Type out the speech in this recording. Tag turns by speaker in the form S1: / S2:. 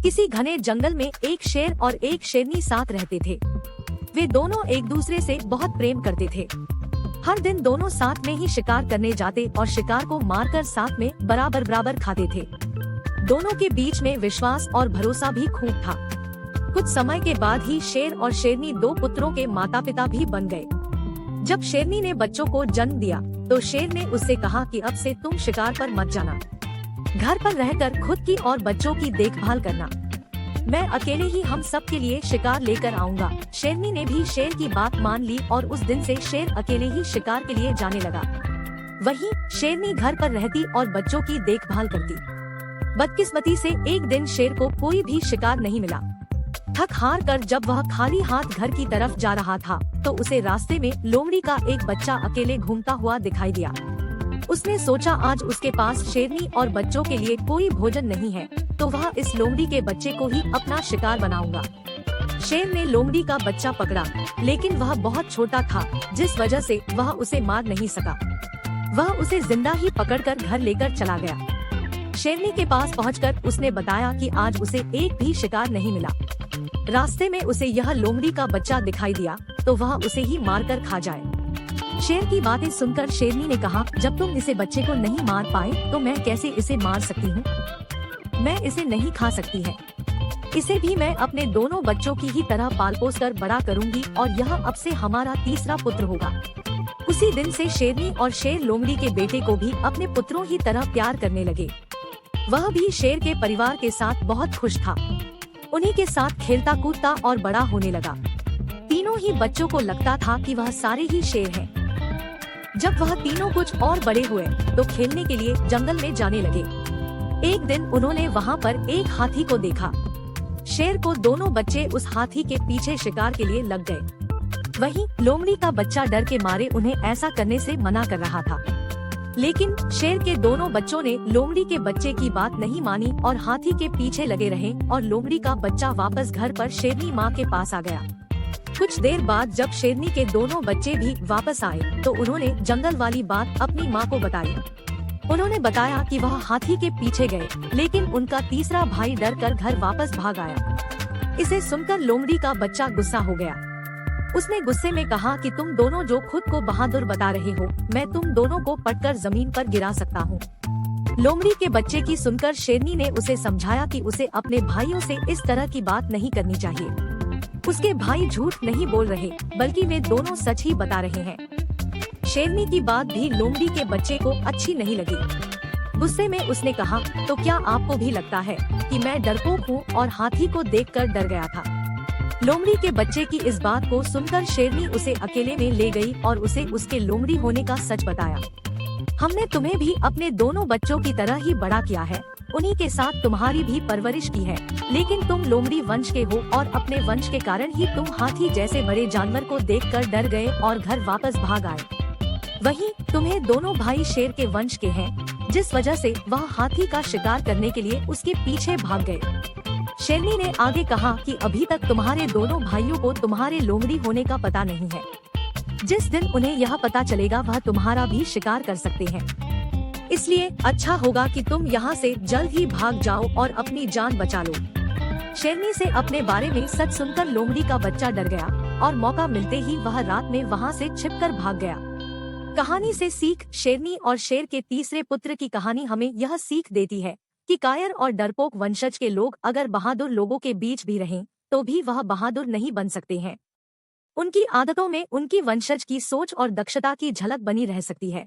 S1: किसी घने जंगल में एक शेर और एक शेरनी साथ रहते थे। वे दोनों एक दूसरे से बहुत प्रेम करते थे। हर दिन दोनों साथ में ही शिकार करने जाते और शिकार को मारकर साथ में बराबर बराबर खाते थे। दोनों के बीच में विश्वास और भरोसा भी खूब था। कुछ समय के बाद ही शेर और शेरनी दो पुत्रों के माता पिता भी बन गए। जब शेरनी ने बच्चों को जन्म दिया तो शेर ने उससे कहा कि अब से तुम शिकार पर मत जाना, घर पर रहकर खुद की और बच्चों की देखभाल करना। मैं अकेले ही हम सब के लिए शिकार लेकर आऊंगा। शेरनी ने भी शेर की बात मान ली और उस दिन से शेर अकेले ही शिकार के लिए जाने लगा। वहीं शेरनी घर पर रहती और बच्चों की देखभाल करती। बदकिस्मती से एक दिन शेर को कोई भी शिकार नहीं मिला। थक हार कर जब वह खाली हाथ घर की तरफ जा रहा था तो उसे रास्ते में लोमड़ी का एक बच्चा अकेले घूमता हुआ दिखाई दिया। उसने सोचा आज उसके पास शेरनी और बच्चों के लिए कोई भोजन नहीं है तो वह इस लोमड़ी के बच्चे को ही अपना शिकार बनाऊंगा। शेर ने लोमड़ी का बच्चा पकड़ा, लेकिन वह बहुत छोटा था जिस वजह से वह उसे मार नहीं सका। वह उसे जिंदा ही पकड़कर घर लेकर चला गया। शेरनी के पास पहुंचकर उसने बताया कि आज उसे एक भी शिकार नहीं मिला। रास्ते में उसे यह लोमड़ी का बच्चा दिखाई दिया तो वह उसे ही मारकर खा जाए। शेर की बातें सुनकर शेरनी ने कहा, जब तुम इसे बच्चे को नहीं मार पाए तो मैं कैसे इसे मार सकती हूँ। मैं इसे नहीं खा सकती है। इसे भी मैं अपने दोनों बच्चों की ही तरह पाल पोस कर बड़ा करूँगी और यह अब से हमारा तीसरा पुत्र होगा। उसी दिन से शेरनी और शेर लोमड़ी के बेटे को भी अपने पुत्रों ही तरह प्यार करने लगे। वह भी शेर के परिवार के साथ बहुत खुश था। उन्हीं के साथ खेलता कूदता और बड़ा होने लगा। तीनों ही बच्चों को लगता था कि वह सारे ही शेर हैं। जब वह तीनों कुछ और बड़े हुए तो खेलने के लिए जंगल में जाने लगे। एक दिन उन्होंने वहाँ पर एक हाथी को देखा। शेर को दोनों बच्चे उस हाथी के पीछे शिकार के लिए लग गए। वहीं लोमड़ी का बच्चा डर के मारे उन्हें ऐसा करने से मना कर रहा था, लेकिन शेर के दोनों बच्चों ने लोमड़ी के बच्चे की बात नहीं मानी और हाथी के पीछे लगे रहे और लोमड़ी का बच्चा वापस घर पर शेरनी माँ के पास आ गया। कुछ देर बाद जब शेरनी के दोनों बच्चे भी वापस आए तो उन्होंने जंगल वाली बात अपनी माँ को बताई। उन्होंने बताया कि वह हाथी के पीछे गए, लेकिन उनका तीसरा भाई डर कर घर वापस भाग आया। इसे सुनकर लोमड़ी का बच्चा गुस्सा हो गया। उसने गुस्से में कहा कि तुम दोनों जो खुद को बहादुर बता रहे हो, मैं तुम दोनों को पटकर जमीन पर गिरा सकता हूँ। लोमड़ी के बच्चे की सुनकर शेरनी ने उसे समझाया कि उसे अपने भाइयों से इस तरह की बात नहीं करनी चाहिए। उसके भाई झूठ नहीं बोल रहे, बल्कि वे दोनों सच ही बता रहे हैं। शेरनी की बात भी लोमड़ी के बच्चे को अच्छी नहीं लगी। गुस्से में उसने कहा, तो क्या आपको भी लगता है कि मैं डरपोक हूँ और हाथी को देखकर डर गया था। लोमड़ी के बच्चे की इस बात को सुनकर शेरनी उसे अकेले में ले गई और उसे उसके लोमड़ी होने का सच बताया। हमने तुम्हें भी अपने दोनों बच्चों की तरह ही बड़ा किया है, उन्हीं के साथ तुम्हारी भी परवरिश की है, लेकिन तुम लोमड़ी वंश के हो और अपने वंश के कारण ही तुम हाथी जैसे बड़े जानवर को देखकर डर गए और घर वापस भाग आए। वहीं तुम्हें दोनों भाई शेर के वंश के हैं, जिस वजह से वह हाथी का शिकार करने के लिए उसके पीछे भाग गए। शेरनी ने आगे कहा कि अभी तक तुम्हारे दोनों भाइयों को तुम्हारे लोमड़ी होने का पता नहीं है। जिस दिन उन्हें यह पता चलेगा वह तुम्हारा भी शिकार कर सकते हैं। इसलिए अच्छा होगा कि तुम यहाँ से जल्द ही भाग जाओ और अपनी जान बचा लो। शेरनी से अपने बारे में सच सुनकर लोमड़ी का बच्चा डर गया और मौका मिलते ही वह रात में वहाँ से छिपकर भाग गया। कहानी से सीख। शेरनी और शेर के तीसरे पुत्र की कहानी हमें यह सीख देती है कि कायर और डरपोक वंशज के लोग अगर बहादुर लोगों के बीच भी रहें तो भी वह बहादुर नहीं बन सकते हैं। उनकी आदतों में उनकी वंशज की सोच और दक्षता की झलक बनी रह सकती है।